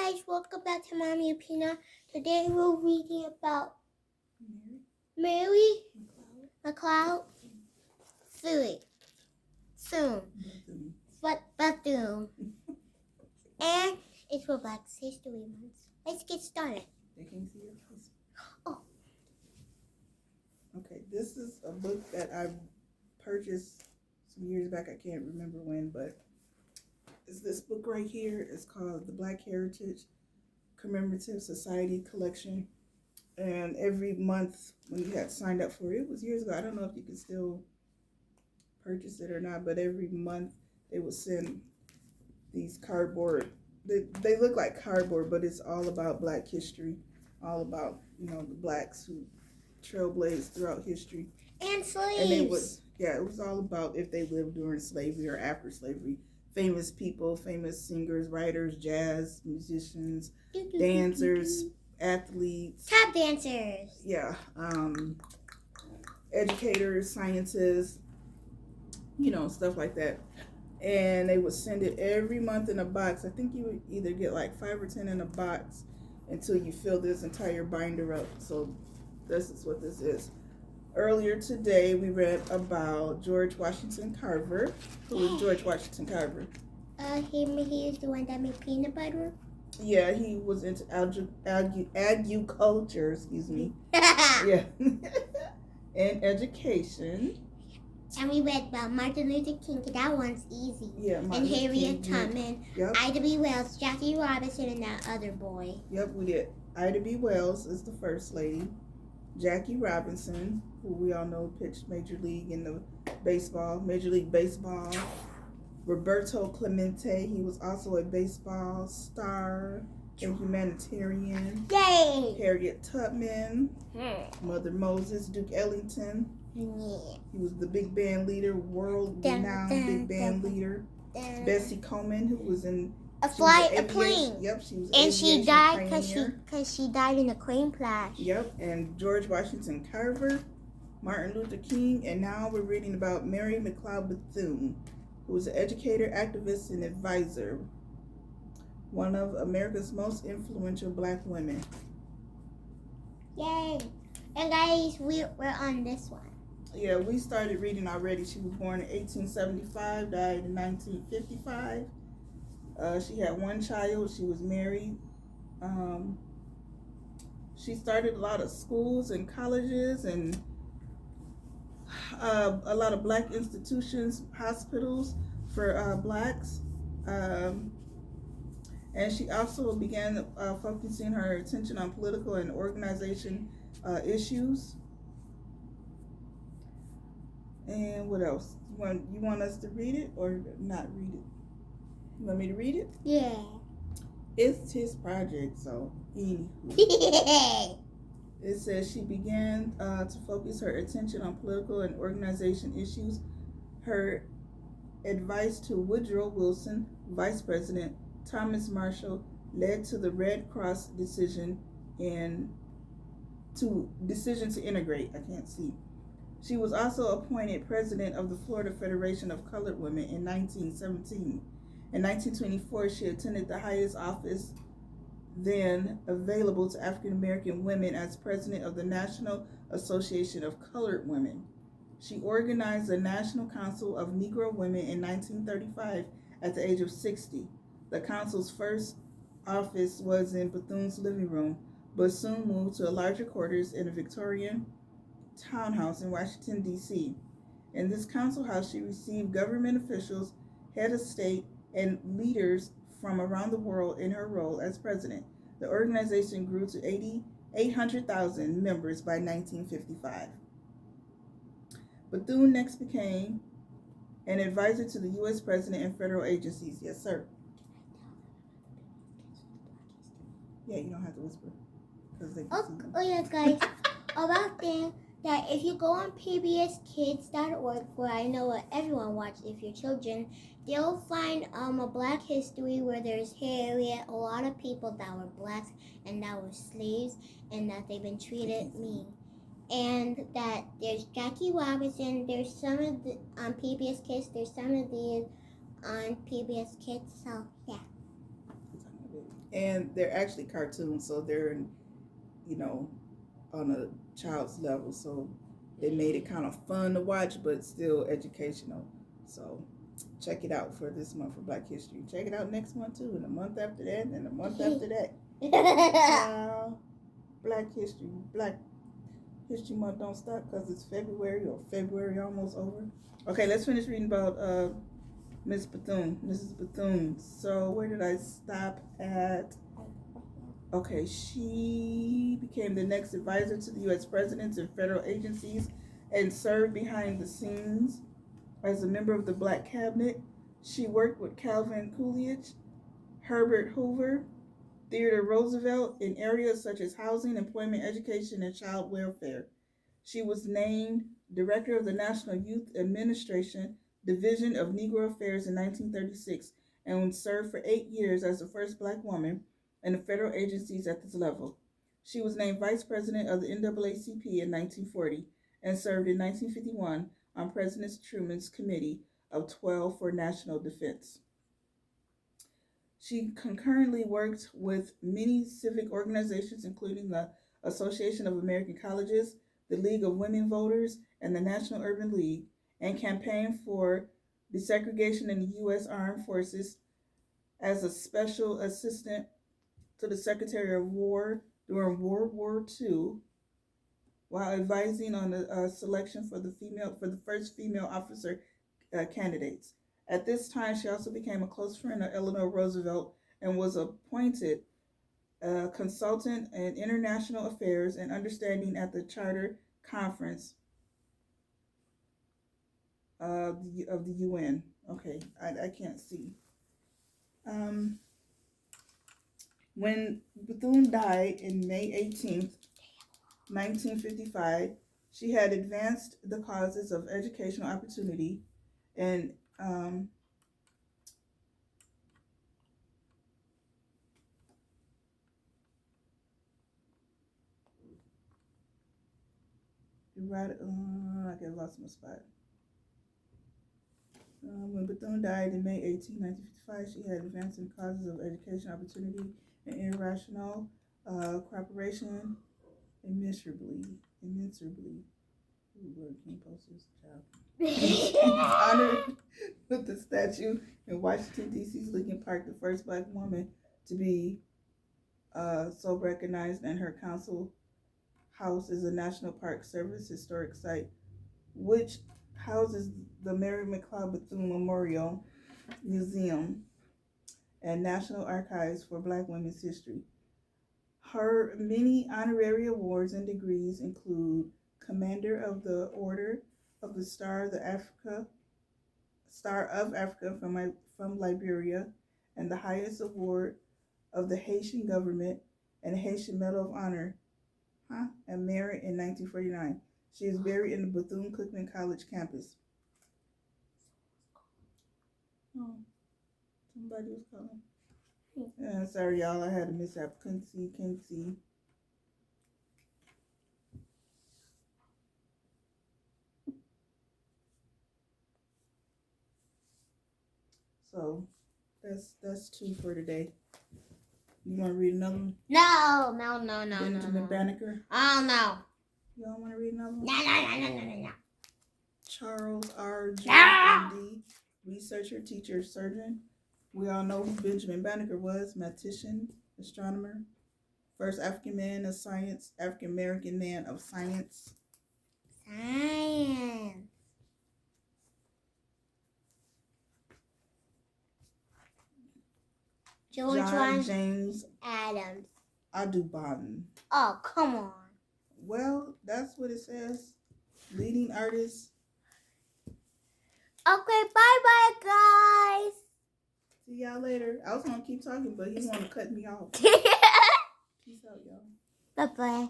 guys, welcome back to Mommy and Peanut. Today we're reading about Mary Mcleod soon. Bethune. And it's for Black History Month. Let's get started. They can see your face. Oh. Okay, this is a book that I purchased some years back. I can't remember when, but it's this book right here. It's called the Black Heritage Commemorative Society Collection. And every month when you had signed up for it, it was years ago. I don't know if you can still purchase it or not, but every month they would send these cardboard. They look like cardboard, but it's all about Black history, all about, you know, the Blacks who trailblazed throughout history. And slaves. And it was all about if they lived during slavery or after slavery. Famous people, famous singers, writers, jazz musicians, dancers, athletes. Tap dancers. Yeah. Educators, scientists, you know, stuff like that. And they would send it every month in a box. I think you would either get like 5 or 10 in a box until you fill this entire binder up. So this is what this is. Earlier today, we read about George Washington Carver. Who was George Washington Carver? He is the one that made peanut butter. Yeah, he was into agriculture, excuse me. Yeah. And education. And we read about Martin Luther King, that one's easy. Yeah, Martin and Luther Harriet King. Tubman, Yep. Ida B. Wells, Jackie Robinson, and that other boy. Yep, we did. Ida B. Wells is the first lady. Jackie Robinson, who we all know pitched Major League Baseball. Roberto Clemente, he was also a baseball star, a humanitarian. Yay! Harriet Tubman, Mother Moses, Duke Ellington. Yeah. He was the big band leader, world-renowned big band leader. Bessie Coleman, who was in a plane. Yep, she was. And she died because she died in a plane crash. Yep, and George Washington Carver, Martin Luther King, and now we're reading about Mary Mcleod Bethune, who was an educator, activist, and advisor, one of America's most influential Black women. Yay! And guys, we're on this one. Yeah, we started reading already. She was born in 1875, died in 1955. She had one child. She was married. She started a lot of schools and colleges and a lot of Black institutions, hospitals for Blacks. And she also began focusing her attention on political and organization issues. And what else? You want us to read it or not read it? You want me to read it? Yeah. It's his project, so anywho. It says she began to focus her attention on political and organization issues. Her advice to Woodrow Wilson, Vice President Thomas Marshall, led to the Red Cross decision to integrate. I can't see. She was also appointed president of the Florida Federation of Colored Women in 1917. In 1924, she attended the highest office then available to African American women as president of the National Association of Colored Women. She organized the National Council of Negro Women in 1935 at the age of 60. The council's first office was in Bethune's living room, but soon moved to a larger quarters in a Victorian townhouse in Washington, D.C. In this council house, she received government officials, head of state, and leaders from around the world in her role as president. The organization grew to 800,000 members by 1955. Bethune next became an advisor to the U.S. president and federal agencies. Yes, sir. Yeah, you don't have to whisper. Oh yes, guys. About that if you go on pbskids.org, where I know what everyone watches if you're children, they'll find a Black history where there's Harriet, a lot of people that were Blacks and that were slaves and that they've been treated mean. And that there's Jackie Robinson, there's some of the on PBS Kids, there's some of these on PBS Kids, so yeah. And they're actually cartoons, so they're, you know, on a child's level. So they made it kind of fun to watch, but still educational. So check it out for this month for Black History. Check it out next month too, and the month after that, and the month after that. Black History Month don't stop because it's February, or February almost over. Okay, let's finish reading about Mrs. Bethune. So where did I stop at? Okay, she became the next advisor to the U.S. presidents and federal agencies and served behind the scenes as a member of the Black Cabinet. She worked with Calvin Coolidge, Herbert Hoover, Theodore Roosevelt in areas such as housing, employment, education, and child welfare. She was named Director of the National Youth Administration Division of Negro Affairs in 1936 and served for 8 years as the first Black woman in the federal agencies at this level. She was named Vice President of the NAACP in 1940 and served in 1951 on President Truman's Committee of 12 for National Defense. She concurrently worked with many civic organizations, including the Association of American Colleges, the League of Women Voters, and the National Urban League, and campaigned for desegregation in the U.S. Armed Forces as a special assistant to the Secretary of War during World War II, while advising on the selection for the first female officer candidates. At this time, she also became a close friend of Eleanor Roosevelt and was appointed consultant in international affairs and understanding at the Charter Conference of the UN. Okay, I can't see. When Bethune died in May 18th, 1955, she had advanced the causes of educational opportunity and I lost my spot. When Bethune died in May 18, 1955, she had advanced in causes of education opportunity and international cooperation immeasurably. Ooh, can't post this child. Honored with the statue in Washington, D.C.'s Lincoln Park, the first Black woman to be so recognized, and her council house is a National Park Service historic site, which houses the Mary Mcleod Bethune Memorial Museum and National Archives for Black Women's History. Her many honorary awards and degrees include Commander of the Order of the Star of Africa from Liberia, and the highest award of the Haitian government and Haitian Medal of Honor and Merit in 1949. She is buried in the Bethune-Cookman College campus. Oh, somebody was calling. Sorry, y'all. I had a mishap. Can't see. So that's 2 for today. You want to read another one? No. Benjamin Banneker. Oh no. You don't want to read another one? No. Charles R. J. M.D., researcher, teacher, surgeon. We all know who Benjamin Banneker was, mathematician, astronomer, first African American man of science. Science. John James Adams. Audubon. Oh, come on. Well, that's what it says. Leading artist. Okay, bye-bye, guys. See y'all later. I was going to keep talking, but he want to cut me off. Peace out, y'all. Bye-bye.